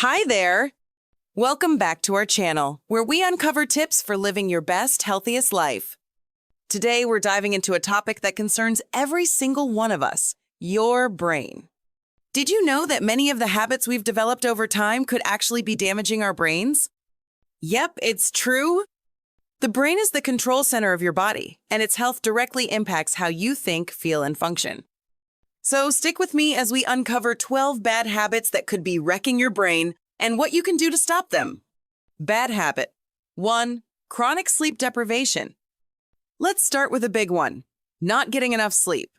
Hi there! Welcome back to our channel, where we uncover tips for living your best, healthiest life. Today, we're diving into a topic that concerns every single one of us, your brain. Did you know that many of the habits we've developed over time could actually be damaging our brains? Yep, it's true. The brain is the control center of your body, and its health directly impacts how you think, feel, and function. So stick with me as we uncover 12 bad habits that could be wrecking your brain and what you can do to stop them. Bad habit. 1. Chronic sleep deprivation. Let's start with a big one. Not getting enough sleep.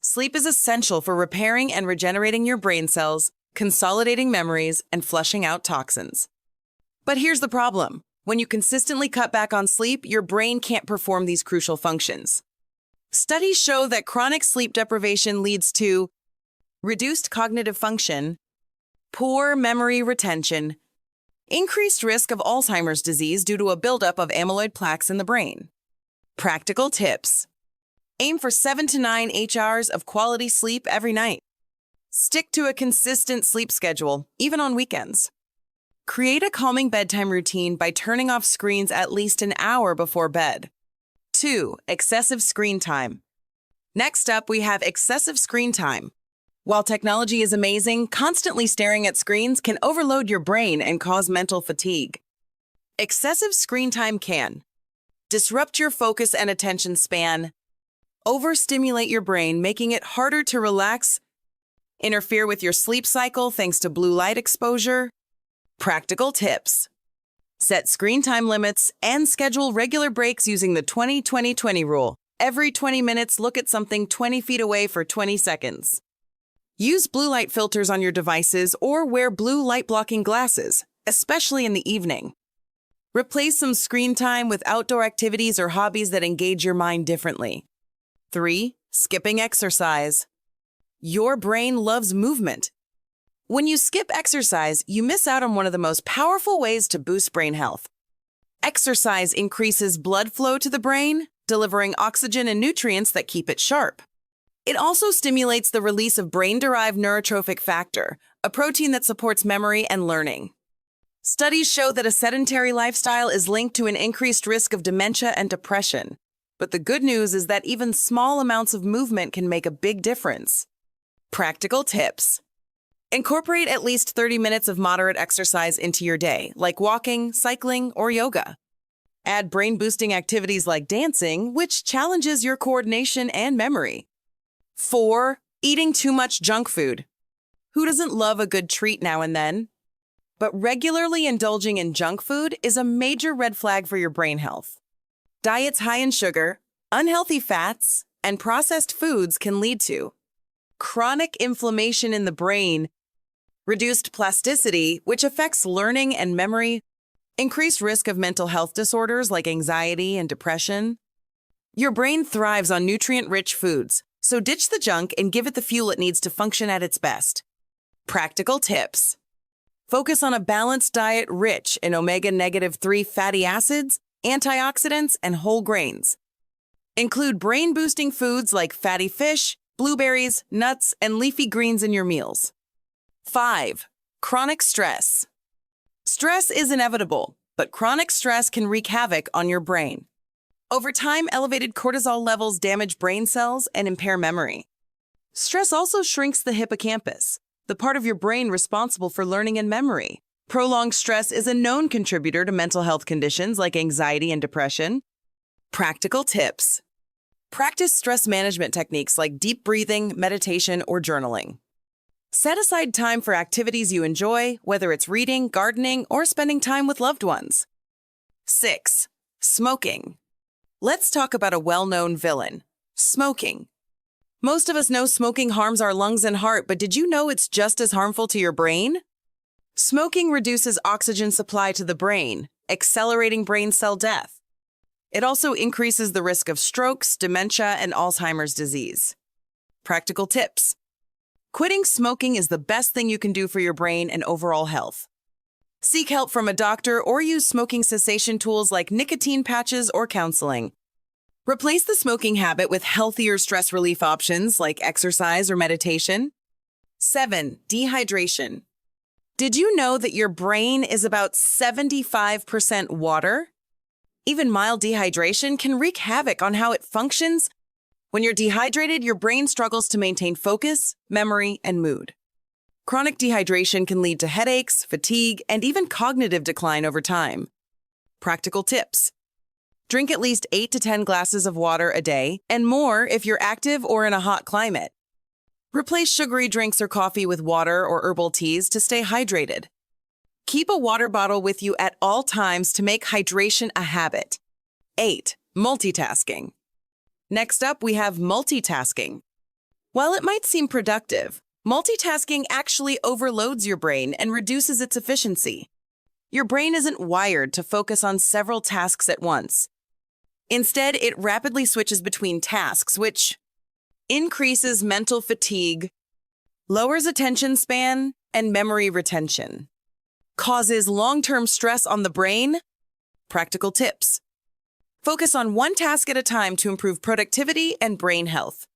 Sleep is essential for repairing and regenerating your brain cells, consolidating memories, and flushing out toxins. But here's the problem. When you consistently cut back on sleep, your brain can't perform these crucial functions. Studies show that chronic sleep deprivation leads to reduced cognitive function, poor memory retention, increased risk of Alzheimer's disease due to a buildup of amyloid plaques in the brain. Practical tips. Aim for 7 to 9 hours of quality sleep every night. Stick to a consistent sleep schedule, even on weekends. Create a calming bedtime routine by turning off screens at least an hour before bed. 2. Excessive screen time. Next up, we have excessive screen time. While technology is amazing, constantly staring at screens can overload your brain and cause mental fatigue. Excessive screen time can disrupt your focus and attention span, overstimulate your brain, making it harder to relax, interfere with your sleep cycle thanks to blue light exposure. Practical tips. Set screen time limits and schedule regular breaks using the 20-20-20 rule. Every 20 minutes, look at something 20 feet away for 20 seconds. Use blue light filters on your devices or wear blue light blocking glasses, especially in the evening. Replace some screen time with outdoor activities or hobbies that engage your mind differently. 3. Skipping exercise. Your brain loves movement. When you skip exercise, you miss out on one of the most powerful ways to boost brain health. Exercise increases blood flow to the brain, delivering oxygen and nutrients that keep it sharp. It also stimulates the release of brain-derived neurotrophic factor, a protein that supports memory and learning. Studies show that a sedentary lifestyle is linked to an increased risk of dementia and depression. But the good news is that even small amounts of movement can make a big difference. Practical tips. Incorporate at least 30 minutes of moderate exercise into your day, like walking, cycling, or yoga. Add brain-boosting activities like dancing, which challenges your coordination and memory. 4. Eating too much junk food. Who doesn't love a good treat now and then? But regularly indulging in junk food is a major red flag for your brain health. Diets high in sugar, unhealthy fats, and processed foods can lead to chronic inflammation in the brain, reduced plasticity, which affects learning and memory, increased risk of mental health disorders like anxiety and depression. Your brain thrives on nutrient-rich foods, so ditch the junk and give it the fuel it needs to function at its best. Practical tips. Focus on a balanced diet rich in omega-3 fatty acids, antioxidants, and whole grains. Include brain-boosting foods like fatty fish, blueberries, nuts, and leafy greens in your meals. 5. Chronic stress. Stress is inevitable, but chronic stress can wreak havoc on your brain. Over time, elevated cortisol levels damage brain cells and impair memory. Stress also shrinks the hippocampus, the part of your brain responsible for learning and memory. Prolonged stress is a known contributor to mental health conditions like anxiety and depression. Practical tips. Practice stress management techniques like deep breathing, meditation, or journaling. Set aside time for activities you enjoy, whether it's reading, gardening, or spending time with loved ones. 6. Smoking. Let's talk about a well-known villain, smoking. Most of us know smoking harms our lungs and heart, but did you know it's just as harmful to your brain? Smoking reduces oxygen supply to the brain, accelerating brain cell death. It also increases the risk of strokes, dementia, and Alzheimer's disease. Practical tips. Quitting smoking is the best thing you can do for your brain and overall health. Seek help from a doctor or use smoking cessation tools like nicotine patches or counseling. Replace the smoking habit with healthier stress relief options like exercise or meditation. 7. Dehydration. Did you know that your brain is about 75% water? Even mild dehydration can wreak havoc on how it functions. When you're dehydrated, your brain struggles to maintain focus, memory, and mood. Chronic dehydration can lead to headaches, fatigue, and even cognitive decline over time. Practical tips. Drink at least 8 to 10 glasses of water a day, and more if you're active or in a hot climate. Replace sugary drinks or coffee with water or herbal teas to stay hydrated. Keep a water bottle with you at all times to make hydration a habit. 8. Multitasking. Next up, we have multitasking. While it might seem productive, multitasking actually overloads your brain and reduces its efficiency. Your brain isn't wired to focus on several tasks at once. Instead, it rapidly switches between tasks, which increases mental fatigue, lowers attention span, and memory retention. Causes long-term stress on the brain. Practical tips. Focus on one task at a time to improve productivity and brain health.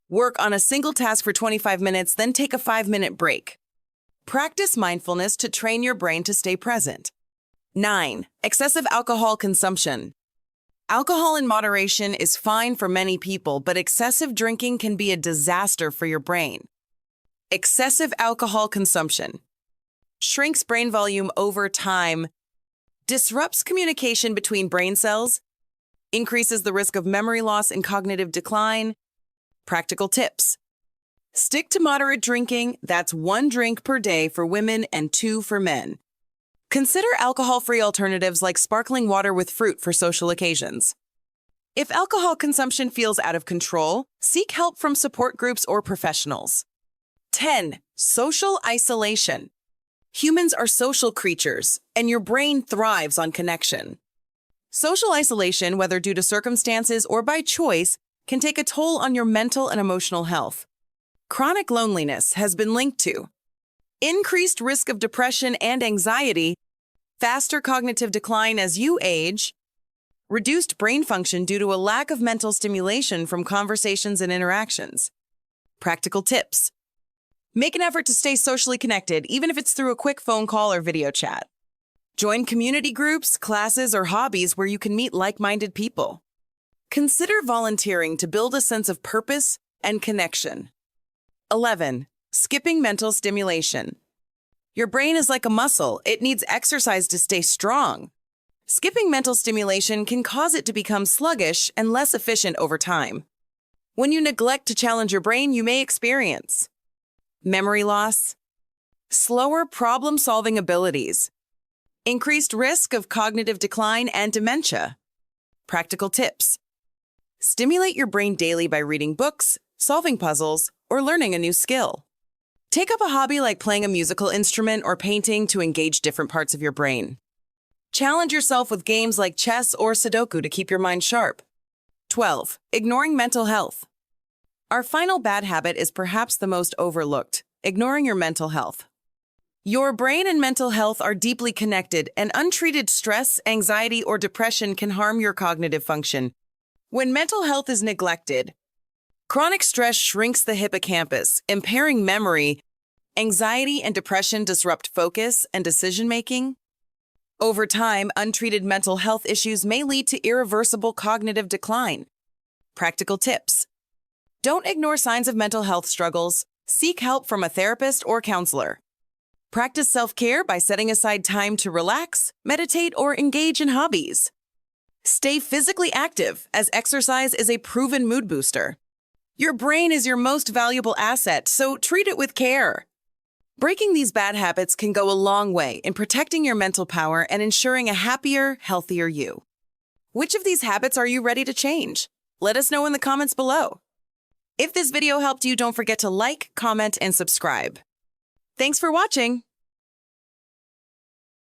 Work on a single task for 25 minutes, then take a 5-minute break. Practice mindfulness to train your brain to stay present. 9. Excessive alcohol consumption. Alcohol in moderation is fine for many people, but excessive drinking can be a disaster for your brain. Excessive alcohol consumption shrinks brain volume over time, disrupts communication between brain cells, increases the risk of memory loss and cognitive decline. Practical tips. Stick to moderate drinking. That's 1 drink per day for women and 2 for men. Consider alcohol-free alternatives like sparkling water with fruit for social occasions. If alcohol consumption feels out of control, seek help from support groups or professionals. 10. Social isolation. Humans are social creatures, and your brain thrives on connection. Social isolation, whether due to circumstances or by choice, can take a toll on your mental and emotional health. Chronic loneliness has been linked to increased risk of depression and anxiety, faster cognitive decline as you age, reduced brain function due to a lack of mental stimulation from conversations and interactions. Practical tips. Make an effort to stay socially connected, even if it's through a quick phone call or video chat. Join community groups, classes, or hobbies where you can meet like-minded people. Consider volunteering to build a sense of purpose and connection. 11. Skipping mental stimulation. Your brain is like a muscle. It needs exercise to stay strong. Skipping mental stimulation can cause it to become sluggish and less efficient over time. When you neglect to challenge your brain, you may experience memory loss, slower problem-solving abilities, increased risk of cognitive decline and dementia. Practical tips. Stimulate your brain daily by reading books, solving puzzles, or learning a new skill. Take up a hobby like playing a musical instrument or painting to engage different parts of your brain. Challenge yourself with games like chess or Sudoku to keep your mind sharp. 12. Ignoring mental health. Our final bad habit is perhaps the most overlooked: ignoring your mental health. Your brain and mental health are deeply connected, and untreated stress, anxiety, or depression can harm your cognitive function. When mental health is neglected, chronic stress shrinks the hippocampus, impairing memory. Anxiety and depression disrupt focus and decision-making. Over time, untreated mental health issues may lead to irreversible cognitive decline. Practical tips. Don't ignore signs of mental health struggles. Seek help from a therapist or counselor. Practice self-care by setting aside time to relax, meditate, or engage in hobbies. Stay physically active, as exercise is a proven mood booster. Your brain is your most valuable asset, so treat it with care. Breaking these bad habits can go a long way in protecting your mental power and ensuring a happier, healthier you. Which of these habits are you ready to change? Let us know in the comments below. If this video helped you, don't forget to like, comment, and subscribe. Thanks for watching.